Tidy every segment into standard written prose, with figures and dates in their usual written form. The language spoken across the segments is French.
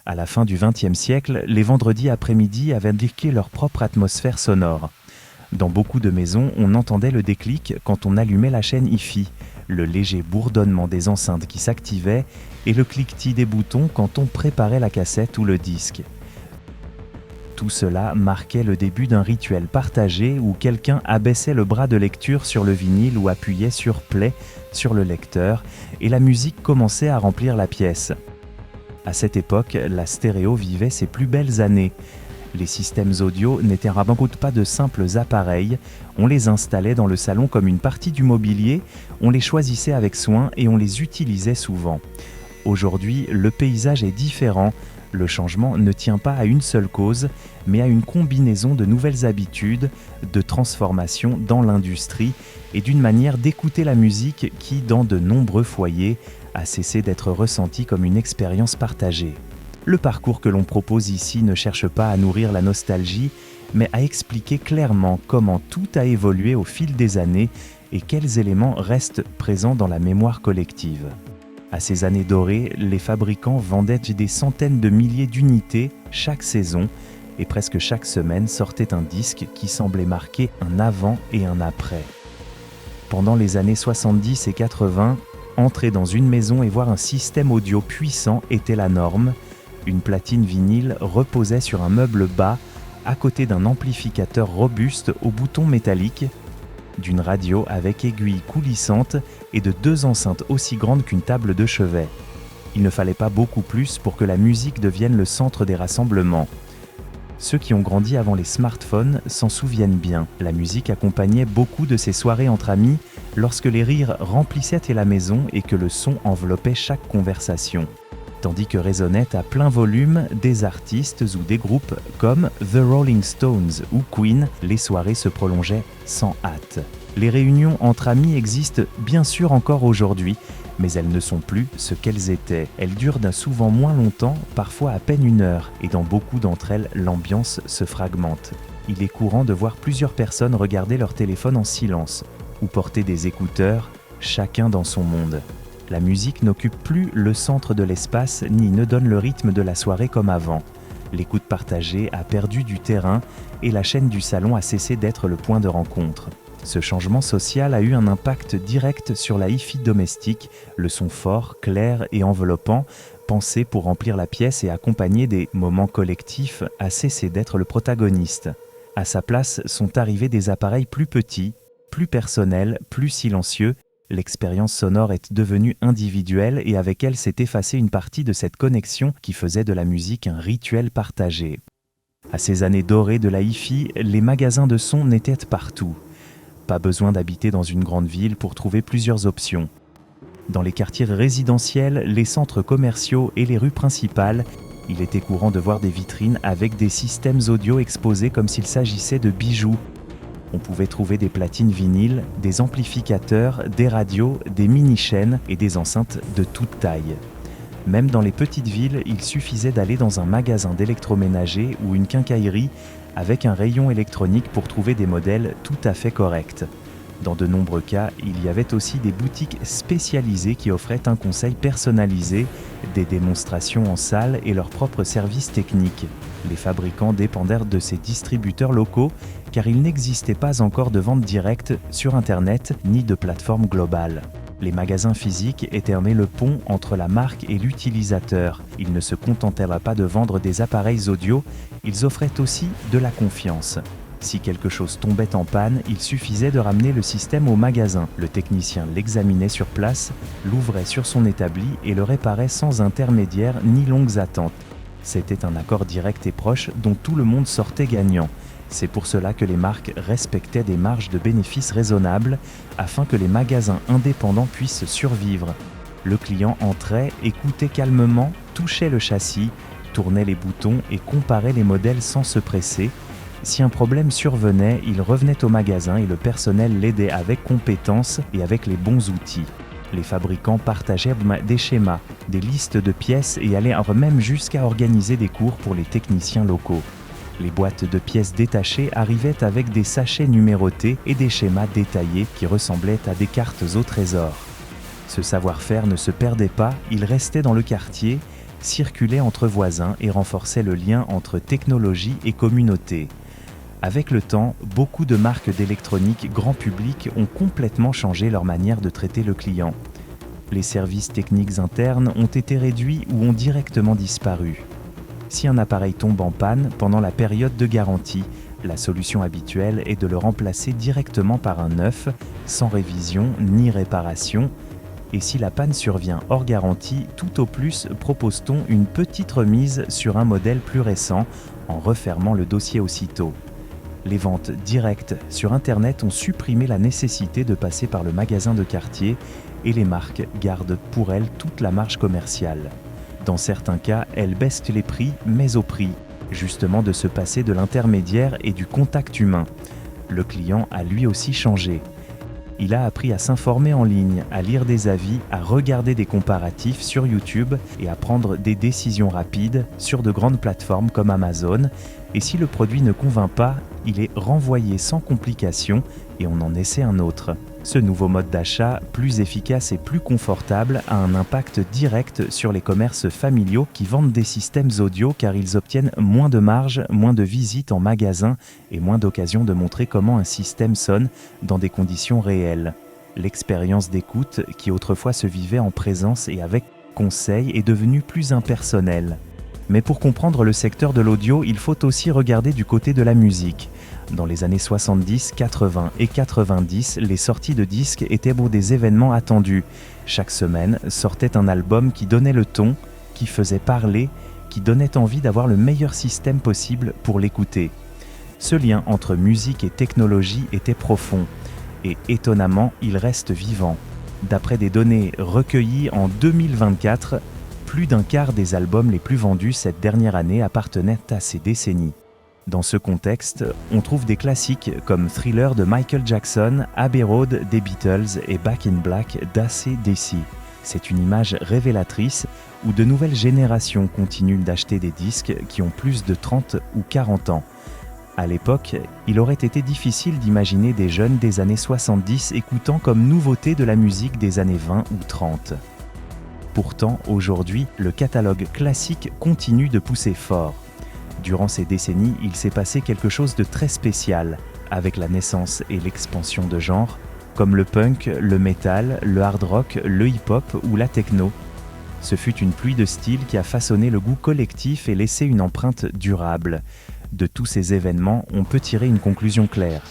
À la fin du XXe siècle, les vendredis après-midi avaient indiqué leur propre atmosphère sonore. Dans beaucoup de maisons, on entendait le déclic quand on allumait la chaîne hi-fi, le léger bourdonnement des enceintes qui s'activaient et le cliquetis des boutons quand on préparait la cassette ou le disque. Tout cela marquait le début d'un rituel partagé où quelqu'un abaissait le bras de lecture sur le vinyle ou appuyait sur play sur le lecteur et la musique commençait à remplir la pièce. À cette époque, la stéréo vivait ses plus belles années. Les systèmes audio n'étaient en route pas de simples appareils, on les installait dans le salon comme une partie du mobilier, on les choisissait avec soin et on les utilisait souvent. Aujourd'hui, le paysage est différent. Le changement ne tient pas à une seule cause, mais à une combinaison de nouvelles habitudes, de transformations dans l'industrie et d'une manière d'écouter la musique qui, dans de nombreux foyers, a cessé d'être ressentie comme une expérience partagée. Le parcours que l'on propose ici ne cherche pas à nourrir la nostalgie, mais à expliquer clairement comment tout a évolué au fil des années et quels éléments restent présents dans la mémoire collective. À ces années dorées, les fabricants vendaient des centaines de milliers d'unités chaque saison et presque chaque semaine sortait un disque qui semblait marquer un avant et un après. Pendant les années 70 et 80, entrer dans une maison et voir un système audio puissant était la norme. Une platine vinyle reposait sur un meuble bas, à côté d'un amplificateur robuste aux boutons métalliques, d'une radio avec aiguille coulissante et de 2 enceintes aussi grandes qu'une table de chevet. Il ne fallait pas beaucoup plus pour que la musique devienne le centre des rassemblements. Ceux qui ont grandi avant les smartphones s'en souviennent bien. La musique accompagnait beaucoup de ces soirées entre amis lorsque les rires remplissaient la maison et que le son enveloppait chaque conversation. Tandis que résonnaient à plein volume des artistes ou des groupes comme The Rolling Stones ou Queen, les soirées se prolongeaient sans hâte. Les réunions entre amis existent bien sûr encore aujourd'hui, mais elles ne sont plus ce qu'elles étaient. Elles durent souvent moins longtemps, parfois à peine 1 heure, et dans beaucoup d'entre elles, l'ambiance se fragmente. Il est courant de voir plusieurs personnes regarder leur téléphone en silence, ou porter des écouteurs, chacun dans son monde. La musique n'occupe plus le centre de l'espace ni ne donne le rythme de la soirée comme avant. L'écoute partagée a perdu du terrain et la chaîne du salon a cessé d'être le point de rencontre. Ce changement social a eu un impact direct sur la hi-fi domestique, le son fort, clair et enveloppant, pensé pour remplir la pièce et accompagner des moments collectifs, a cessé d'être le protagoniste. À sa place sont arrivés des appareils plus petits, plus personnels, plus silencieux. L'expérience sonore est devenue individuelle et avec elle s'est effacée une partie de cette connexion qui faisait de la musique un rituel partagé. À ces années dorées de la hi-fi, les magasins de sons n'étaient partout. Pas besoin d'habiter dans une grande ville pour trouver plusieurs options. Dans les quartiers résidentiels, les centres commerciaux et les rues principales, il était courant de voir des vitrines avec des systèmes audio exposés comme s'il s'agissait de bijoux. On pouvait trouver des platines vinyles, des amplificateurs, des radios, des mini-chaînes et des enceintes de toute taille. Même dans les petites villes, il suffisait d'aller dans un magasin d'électroménager ou une quincaillerie avec un rayon électronique pour trouver des modèles tout à fait corrects. Dans de nombreux cas, il y avait aussi des boutiques spécialisées qui offraient un conseil personnalisé, des démonstrations en salle et leurs propres services techniques. Les fabricants dépendèrent de ces distributeurs locaux car il n'existait pas encore de vente directe sur Internet ni de plateforme globale. Les magasins physiques étaient le pont entre la marque et l'utilisateur. Ils ne se contentèrent pas de vendre des appareils audio, ils offraient aussi de la confiance. Si quelque chose tombait en panne, il suffisait de ramener le système au magasin. Le technicien l'examinait sur place, l'ouvrait sur son établi et le réparait sans intermédiaire ni longues attentes. C'était un accord direct et proche dont tout le monde sortait gagnant. C'est pour cela que les marques respectaient des marges de bénéfices raisonnables afin que les magasins indépendants puissent survivre. Le client entrait, écoutait calmement, touchait le châssis, tournait les boutons et comparait les modèles sans se presser. Si un problème survenait, il revenait au magasin et le personnel l'aidait avec compétence et avec les bons outils. Les fabricants partageaient des schémas, des listes de pièces et allaient même jusqu'à organiser des cours pour les techniciens locaux. Les boîtes de pièces détachées arrivaient avec des sachets numérotés et des schémas détaillés qui ressemblaient à des cartes au trésor. Ce savoir-faire ne se perdait pas, il restait dans le quartier circulaient entre voisins et renforçaient le lien entre technologie et communauté. Avec le temps, beaucoup de marques d'électronique grand public ont complètement changé leur manière de traiter le client. Les services techniques internes ont été réduits ou ont directement disparu. Si un appareil tombe en panne pendant la période de garantie, la solution habituelle est de le remplacer directement par un neuf, sans révision ni réparation. Et si la panne survient hors garantie, tout au plus propose-t-on une petite remise sur un modèle plus récent en refermant le dossier aussitôt. Les ventes directes sur Internet ont supprimé la nécessité de passer par le magasin de quartier et les marques gardent pour elles toute la marge commerciale. Dans certains cas, elles baissent les prix, mais au prix, justement, de se passer de l'intermédiaire et du contact humain. Le client a lui aussi changé. Il a appris à s'informer en ligne, à lire des avis, à regarder des comparatifs sur YouTube et à prendre des décisions rapides sur de grandes plateformes comme Amazon. Et si le produit ne convainc pas, il est renvoyé sans complication et on en essaie un autre. Ce nouveau mode d'achat, plus efficace et plus confortable, a un impact direct sur les commerces familiaux qui vendent des systèmes audio car ils obtiennent moins de marge, moins de visites en magasin et moins d'occasions de montrer comment un système sonne dans des conditions réelles. L'expérience d'écoute, qui autrefois se vivait en présence et avec conseil, est devenue plus impersonnelle. Mais pour comprendre le secteur de l'audio, il faut aussi regarder du côté de la musique. Dans les années 70, 80 et 90, les sorties de disques étaient des événements attendus. Chaque semaine sortait un album qui donnait le ton, qui faisait parler, qui donnait envie d'avoir le meilleur système possible pour l'écouter. Ce lien entre musique et technologie était profond, et étonnamment, il reste vivant. D'après des données recueillies en 2024, plus d'un quart des albums les plus vendus cette dernière année appartenaient à ces décennies. Dans ce contexte, on trouve des classiques comme Thriller de Michael Jackson, Abbey Road des Beatles et Back in Black d'AC/DC. C'est une image révélatrice où de nouvelles générations continuent d'acheter des disques qui ont plus de 30 ou 40 ans. À l'époque, il aurait été difficile d'imaginer des jeunes des années 70 écoutant comme nouveauté de la musique des années 20 ou 30. Pourtant, aujourd'hui, le catalogue classique continue de pousser fort. Durant ces décennies, il s'est passé quelque chose de très spécial, avec la naissance et l'expansion de genres, comme le punk, le metal, le hard rock, le hip-hop ou la techno. Ce fut une pluie de styles qui a façonné le goût collectif et laissé une empreinte durable. De tous ces événements, on peut tirer une conclusion claire.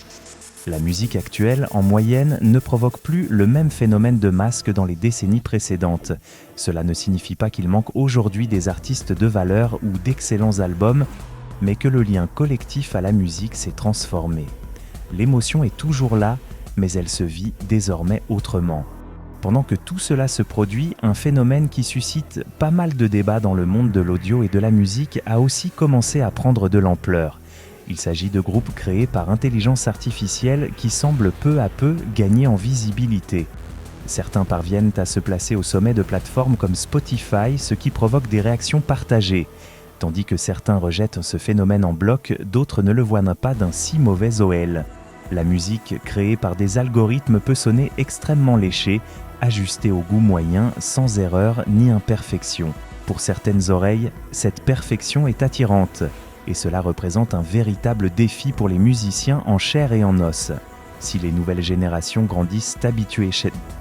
La musique actuelle, en moyenne, ne provoque plus le même phénomène de masse que dans les décennies précédentes. Cela ne signifie pas qu'il manque aujourd'hui des artistes de valeur ou d'excellents albums, mais que le lien collectif à la musique s'est transformé. L'émotion est toujours là, mais elle se vit désormais autrement. Pendant que tout cela se produit, un phénomène qui suscite pas mal de débats dans le monde de l'audio et de la musique a aussi commencé à prendre de l'ampleur. Il s'agit de groupes créés par intelligence artificielle qui semblent peu à peu gagner en visibilité. Certains parviennent à se placer au sommet de plateformes comme Spotify, ce qui provoque des réactions partagées. Tandis que certains rejettent ce phénomène en bloc, d'autres ne le voient pas d'un si mauvais OL. La musique créée par des algorithmes peut sonner extrêmement léchée, ajustée au goût moyen, sans erreur ni imperfection. Pour certaines oreilles, cette perfection est attirante. Et cela représente un véritable défi pour les musiciens en chair et en os. Si les nouvelles générations grandissent habituées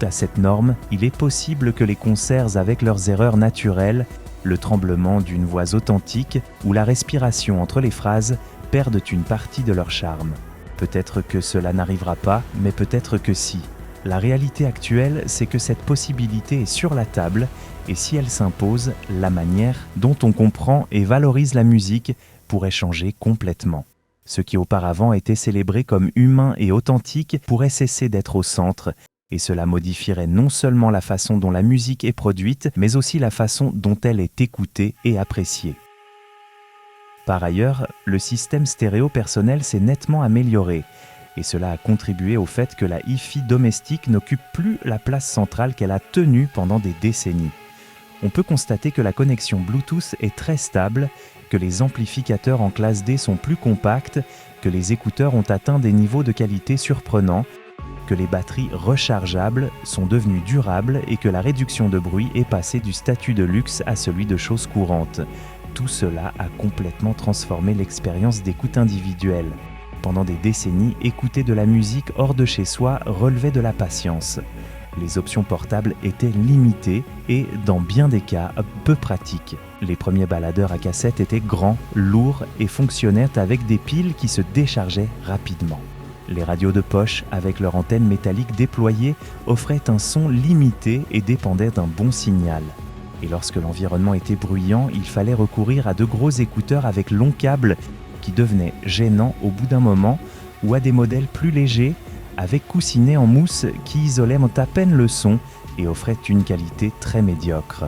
à cette norme, il est possible que les concerts avec leurs erreurs naturelles, le tremblement d'une voix authentique ou la respiration entre les phrases perdent une partie de leur charme. Peut-être que cela n'arrivera pas, mais peut-être que si. La réalité actuelle, c'est que cette possibilité est sur la table, et si elle s'impose, la manière dont on comprend et valorise la musique pourrait changer complètement. Ce qui auparavant était célébré comme humain et authentique pourrait cesser d'être au centre, et cela modifierait non seulement la façon dont la musique est produite, mais aussi la façon dont elle est écoutée et appréciée. Par ailleurs, le système stéréo personnel s'est nettement amélioré, et cela a contribué au fait que la hi-fi domestique n'occupe plus la place centrale qu'elle a tenue pendant des décennies. On peut constater que la connexion Bluetooth est très stable, que les amplificateurs en classe D sont plus compacts, que les écouteurs ont atteint des niveaux de qualité surprenants, que les batteries rechargeables sont devenues durables et que la réduction de bruit est passée du statut de luxe à celui de chose courante. Tout cela a complètement transformé l'expérience d'écoute individuelle. Pendant des décennies, écouter de la musique hors de chez soi relevait de la patience. Les options portables étaient limitées et, dans bien des cas, peu pratiques. Les premiers baladeurs à cassette étaient grands, lourds et fonctionnaient avec des piles qui se déchargeaient rapidement. Les radios de poche, avec leur antenne métallique déployée, offraient un son limité et dépendaient d'un bon signal. Et lorsque l'environnement était bruyant, il fallait recourir à de gros écouteurs avec longs câbles qui devenaient gênants au bout d'un moment, ou à des modèles plus légers, avec coussinets en mousse qui isolaient à peine le son et offraient une qualité très médiocre.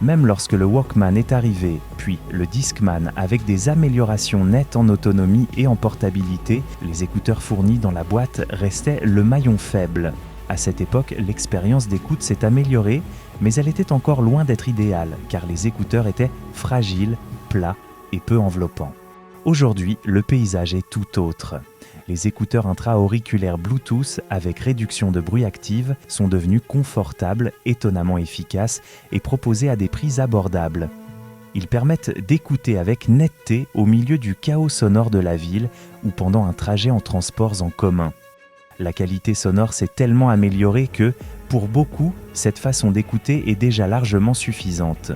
Même lorsque le Walkman est arrivé, puis le Discman avec des améliorations nettes en autonomie et en portabilité, les écouteurs fournis dans la boîte restaient le maillon faible. À cette époque, l'expérience d'écoute s'est améliorée, mais elle était encore loin d'être idéale, car les écouteurs étaient fragiles, plats et peu enveloppants. Aujourd'hui, le paysage est tout autre. Les écouteurs intra-auriculaires Bluetooth avec réduction de bruit active sont devenus confortables, étonnamment efficaces et proposés à des prix abordables. Ils permettent d'écouter avec netteté au milieu du chaos sonore de la ville ou pendant un trajet en transports en commun. La qualité sonore s'est tellement améliorée que, pour beaucoup, cette façon d'écouter est déjà largement suffisante.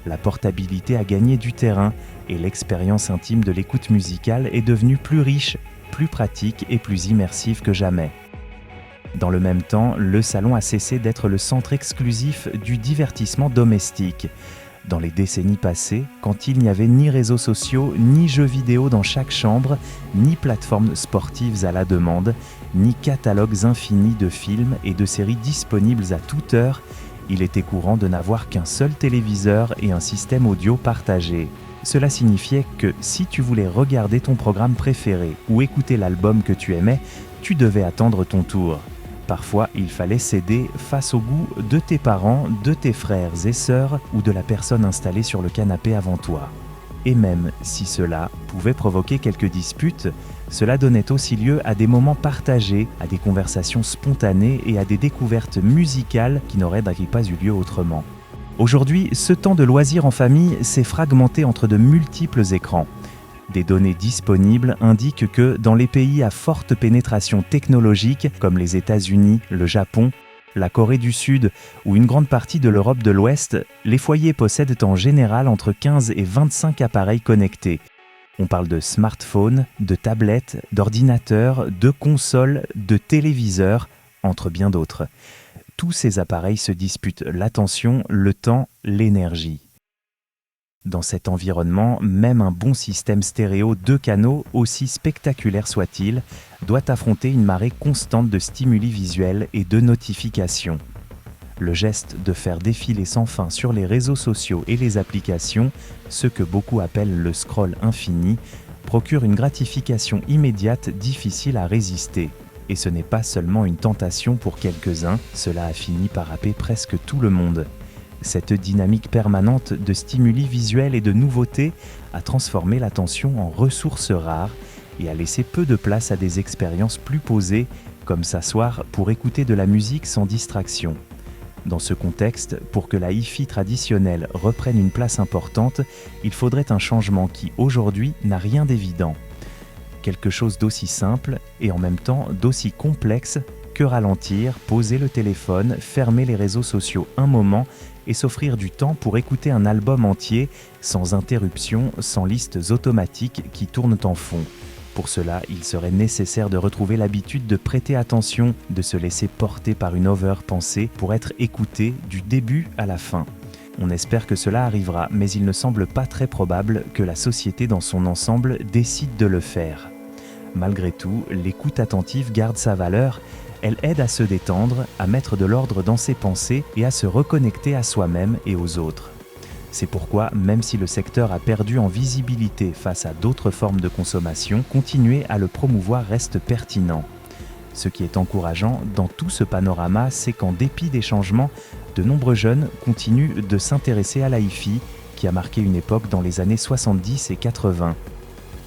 La portabilité a gagné du terrain et l'expérience intime de l'écoute musicale est devenue plus riche, plus pratique et plus immersive que jamais. Dans le même temps, le salon a cessé d'être le centre exclusif du divertissement domestique. Dans les décennies passées, quand il n'y avait ni réseaux sociaux, ni jeux vidéo dans chaque chambre, ni plateformes sportives à la demande, ni catalogues infinis de films et de séries disponibles à toute heure, il était courant de n'avoir qu'un seul téléviseur et un système audio partagé. Cela signifiait que si tu voulais regarder ton programme préféré ou écouter l'album que tu aimais, tu devais attendre ton tour. Parfois, il fallait céder face au goût de tes parents, de tes frères et sœurs ou de la personne installée sur le canapé avant toi. Et même si cela pouvait provoquer quelques disputes, cela donnait aussi lieu à des moments partagés, à des conversations spontanées et à des découvertes musicales qui n'auraient pas eu lieu autrement. Aujourd'hui, ce temps de loisirs en famille s'est fragmenté entre de multiples écrans. Des données disponibles indiquent que dans les pays à forte pénétration technologique, comme les États-Unis, le Japon, la Corée du Sud ou une grande partie de l'Europe de l'Ouest, les foyers possèdent en général entre 15 et 25 appareils connectés. On parle de smartphones, de tablettes, d'ordinateurs, de consoles, de téléviseurs, entre bien d'autres. Tous ces appareils se disputent l'attention, le temps, l'énergie. Dans cet environnement, même un bon système stéréo 2 canaux, aussi spectaculaire soit-il, doit affronter une marée constante de stimuli visuels et de notifications. Le geste de faire défiler sans fin sur les réseaux sociaux et les applications, ce que beaucoup appellent le scroll infini, procure une gratification immédiate difficile à résister. Et ce n'est pas seulement une tentation pour quelques-uns, cela a fini par happer presque tout le monde. Cette dynamique permanente de stimuli visuels et de nouveautés a transformé l'attention en ressource rare et a laissé peu de place à des expériences plus posées, comme s'asseoir pour écouter de la musique sans distraction. Dans ce contexte, pour que la hi-fi traditionnelle reprenne une place importante, il faudrait un changement qui, aujourd'hui, n'a rien d'évident. Quelque chose d'aussi simple et en même temps d'aussi complexe que ralentir, poser le téléphone, fermer les réseaux sociaux un moment et s'offrir du temps pour écouter un album entier sans interruption, sans listes automatiques qui tournent en fond. Pour cela, il serait nécessaire de retrouver l'habitude de prêter attention, de se laisser porter par une over-pensée pour être écouté du début à la fin. On espère que cela arrivera, mais il ne semble pas très probable que la société dans son ensemble décide de le faire. Malgré tout, l'écoute attentive garde sa valeur. Elle aide à se détendre, à mettre de l'ordre dans ses pensées et à se reconnecter à soi-même et aux autres. C'est pourquoi, même si le secteur a perdu en visibilité face à d'autres formes de consommation, continuer à le promouvoir reste pertinent. Ce qui est encourageant dans tout ce panorama, c'est qu'en dépit des changements, de nombreux jeunes continuent de s'intéresser à la hi-fi, qui a marqué une époque dans les années 70 et 80.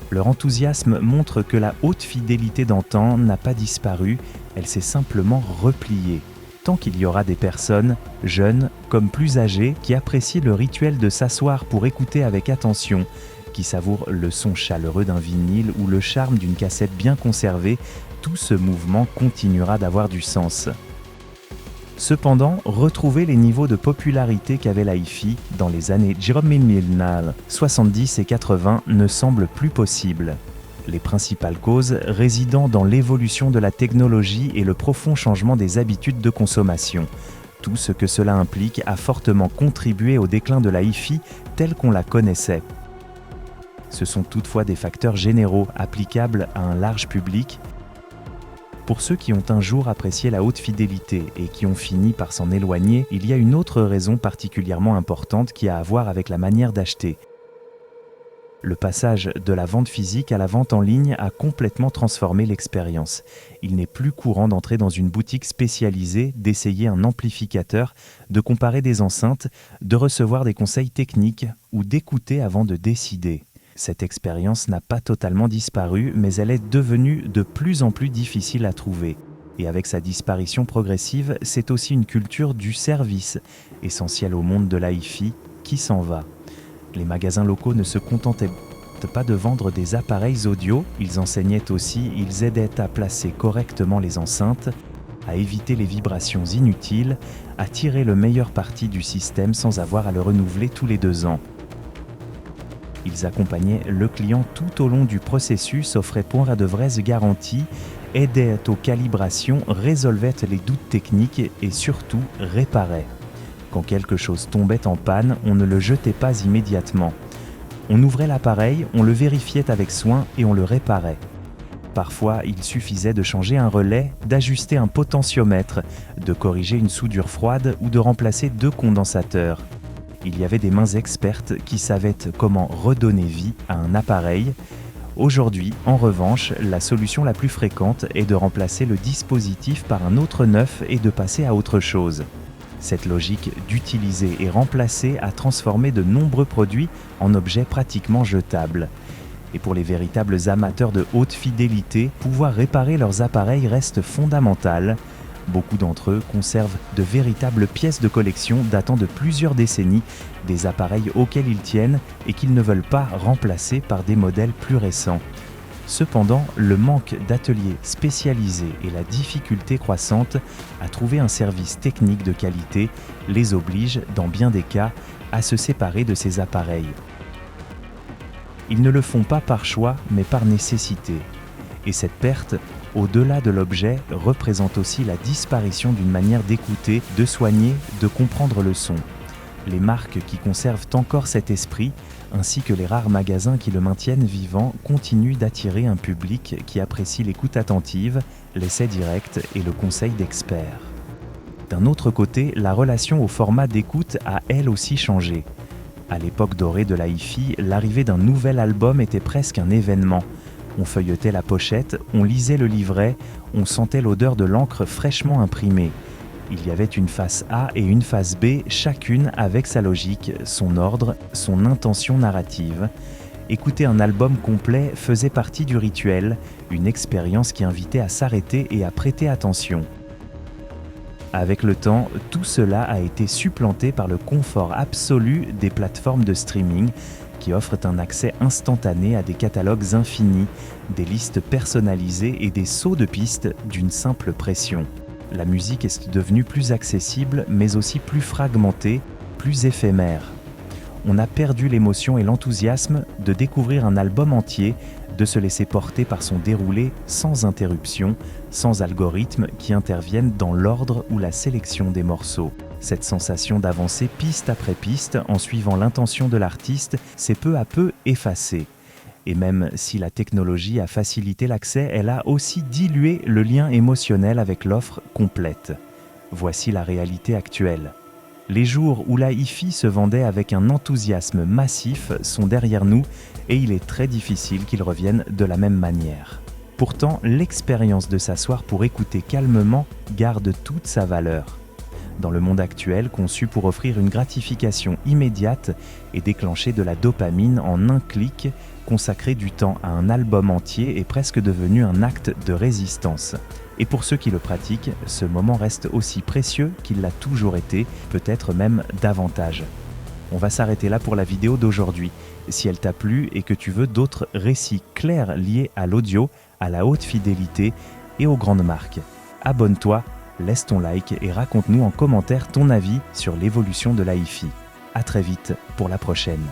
Leur enthousiasme montre que la haute fidélité d'antan n'a pas disparu Elle s'est simplement repliée. Tant qu'il y aura des personnes, jeunes comme plus âgées, qui apprécient le rituel de s'asseoir pour écouter avec attention, qui savourent le son chaleureux d'un vinyle ou le charme d'une cassette bien conservée, tout ce mouvement continuera d'avoir du sens. Cependant, retrouver les niveaux de popularité qu'avait la hi-fi dans les années 70 et 80 ne semble plus possible. Les principales causes résidant dans l'évolution de la technologie et le profond changement des habitudes de consommation. Tout ce que cela implique a fortement contribué au déclin de la hi-fi telle qu'on la connaissait. Ce sont toutefois des facteurs généraux applicables à un large public. Pour ceux qui ont un jour apprécié la haute fidélité et qui ont fini par s'en éloigner, il y a une autre raison particulièrement importante qui a à voir avec la manière d'acheter. Le passage de la vente physique à la vente en ligne a complètement transformé l'expérience. Il n'est plus courant d'entrer dans une boutique spécialisée, d'essayer un amplificateur, de comparer des enceintes, de recevoir des conseils techniques ou d'écouter avant de décider. Cette expérience n'a pas totalement disparu, mais elle est devenue de plus en plus difficile à trouver. Et avec sa disparition progressive, c'est aussi une culture du service, essentielle au monde de la hi-fi, qui s'en va. Les magasins locaux ne se contentaient pas de vendre des appareils audio, ils enseignaient aussi, ils aidaient à placer correctement les enceintes, à éviter les vibrations inutiles, à tirer le meilleur parti du système sans avoir à le renouveler tous les 2 ans. Ils accompagnaient le client tout au long du processus, offraient point de vraies garanties, aidaient aux calibrations, résolvaient les doutes techniques et surtout réparaient. Quand quelque chose tombait en panne, on ne le jetait pas immédiatement. On ouvrait l'appareil, on le vérifiait avec soin et on le réparait. Parfois, il suffisait de changer un relais, d'ajuster un potentiomètre, de corriger une soudure froide ou de remplacer 2 condensateurs. Il y avait des mains expertes qui savaient comment redonner vie à un appareil. Aujourd'hui, en revanche, la solution la plus fréquente est de remplacer le dispositif par un autre neuf et de passer à autre chose. Cette logique d'utiliser et remplacer a transformé de nombreux produits en objets pratiquement jetables. Et pour les véritables amateurs de haute fidélité, pouvoir réparer leurs appareils reste fondamental. Beaucoup d'entre eux conservent de véritables pièces de collection datant de plusieurs décennies, des appareils auxquels ils tiennent et qu'ils ne veulent pas remplacer par des modèles plus récents. Cependant, le manque d'ateliers spécialisés et la difficulté croissante à trouver un service technique de qualité les obligent, dans bien des cas, à se séparer de ces appareils. Ils ne le font pas par choix, mais par nécessité. Et cette perte, au-delà de l'objet, représente aussi la disparition d'une manière d'écouter, de soigner, de comprendre le son. Les marques qui conservent encore cet esprit, ainsi que les rares magasins qui le maintiennent vivant, continuent d'attirer un public qui apprécie l'écoute attentive, l'essai direct et le conseil d'experts. D'un autre côté, la relation au format d'écoute a elle aussi changé. À l'époque dorée de la hi-fi, l'arrivée d'un nouvel album était presque un événement. On feuilletait la pochette, on lisait le livret, on sentait l'odeur de l'encre fraîchement imprimée. Il y avait une face A et une face B, chacune avec sa logique, son ordre, son intention narrative. Écouter un album complet faisait partie du rituel, une expérience qui invitait à s'arrêter et à prêter attention. Avec le temps, tout cela a été supplanté par le confort absolu des plateformes de streaming, qui offrent un accès instantané à des catalogues infinis, des listes personnalisées et des sauts de piste d'une simple pression. La musique est devenue plus accessible, mais aussi plus fragmentée, plus éphémère. On a perdu l'émotion et l'enthousiasme de découvrir un album entier, de se laisser porter par son déroulé sans interruption, sans algorithmes qui interviennent dans l'ordre ou la sélection des morceaux. Cette sensation d'avancer piste après piste en suivant l'intention de l'artiste s'est peu à peu effacée. Et même si la technologie a facilité l'accès, elle a aussi dilué le lien émotionnel avec l'offre complète. Voici la réalité actuelle. Les jours où la hi-fi se vendait avec un enthousiasme massif sont derrière nous et il est très difficile qu'ils reviennent de la même manière. Pourtant, l'expérience de s'asseoir pour écouter calmement garde toute sa valeur. Dans le monde actuel, conçu pour offrir une gratification immédiate et déclencher de la dopamine en un clic, consacrer du temps à un album entier est presque devenu un acte de résistance. Et pour ceux qui le pratiquent, ce moment reste aussi précieux qu'il l'a toujours été, peut-être même davantage. On va s'arrêter là pour la vidéo d'aujourd'hui. Si elle t'a plu et que tu veux d'autres récits clairs liés à l'audio, à la haute fidélité et aux grandes marques, abonne-toi, laisse ton like et raconte-nous en commentaire ton avis sur l'évolution de la hi-fi. À très vite pour la prochaine.